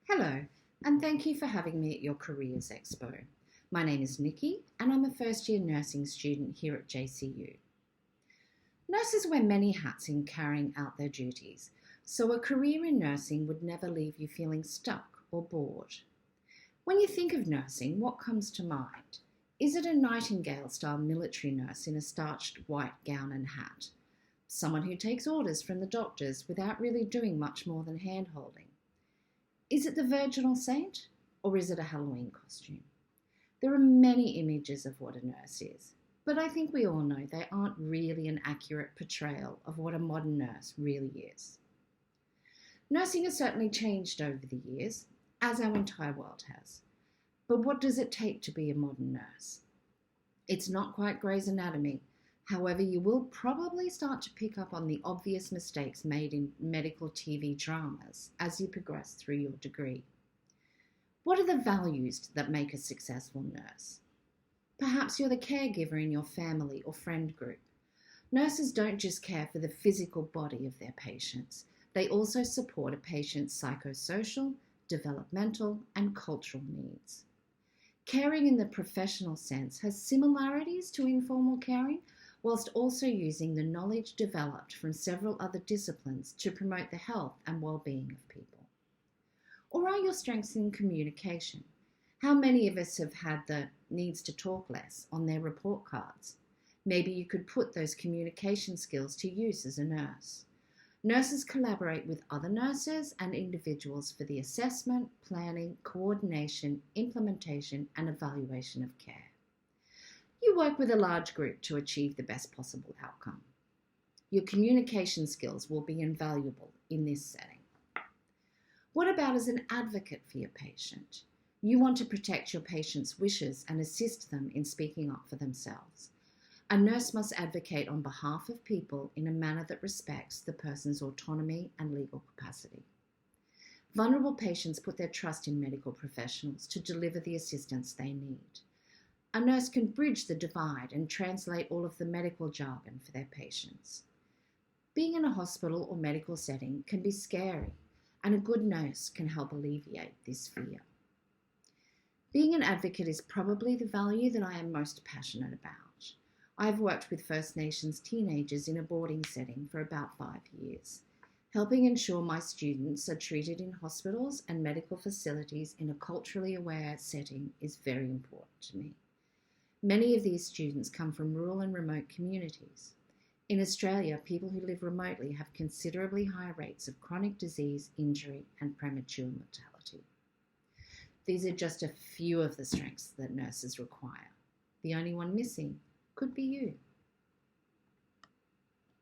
Hello, and thank you for having me at your Careers Expo. My name is Nikki, and I'm a first year nursing student here at JCU. Nurses wear many hats in carrying out their duties, so a career in nursing would never leave you feeling stuck or bored. When you think of nursing, what comes to mind? Is it a Nightingale-style military nurse in a starched white gown and hat? Someone who takes orders from the doctors without really doing much more than hand-holding? Is it the virginal saint, or is it a Halloween costume? There are many images of what a nurse is, but I think we all know they aren't really an accurate portrayal of what a modern nurse really is. Nursing has certainly changed over the years, as our entire world has. But what does it take to be a modern nurse? It's not quite Grey's Anatomy. However, you will probably start to pick up on the obvious mistakes made in medical TV dramas as you progress through your degree. What are the values that make a successful nurse? Perhaps you're the caregiver in your family or friend group. Nurses don't just care for the physical body of their patients. They also support a patient's psychosocial, developmental, and cultural needs. Caring in the professional sense has similarities to informal caring, whilst also using the knowledge developed from several other disciplines to promote the health and well-being of people. Or are your strengths in communication? How many of us have had the needs to talk less on their report cards? Maybe you could put those communication skills to use as a nurse. Nurses collaborate with other nurses and individuals for the assessment, planning, coordination, implementation, and evaluation of care. You work with a large group to achieve the best possible outcome. Your communication skills will be invaluable in this setting. What about as an advocate for your patient? You want to protect your patient's wishes and assist them in speaking up for themselves. A nurse must advocate on behalf of people in a manner that respects the person's autonomy and legal capacity. Vulnerable patients put their trust in medical professionals to deliver the assistance they need. A nurse can bridge the divide and translate all of the medical jargon for their patients. Being in a hospital or medical setting can be scary, and a good nurse can help alleviate this fear. Being an advocate is probably the value that I am most passionate about. I've worked with First Nations teenagers in a boarding setting for about 5 years. Helping ensure my students are treated in hospitals and medical facilities in a culturally aware setting is very important to me. Many of these students come from rural and remote communities. In Australia, people who live remotely have considerably higher rates of chronic disease, injury, and premature mortality. These are just a few of the strengths that nurses require. The only one missing could be you.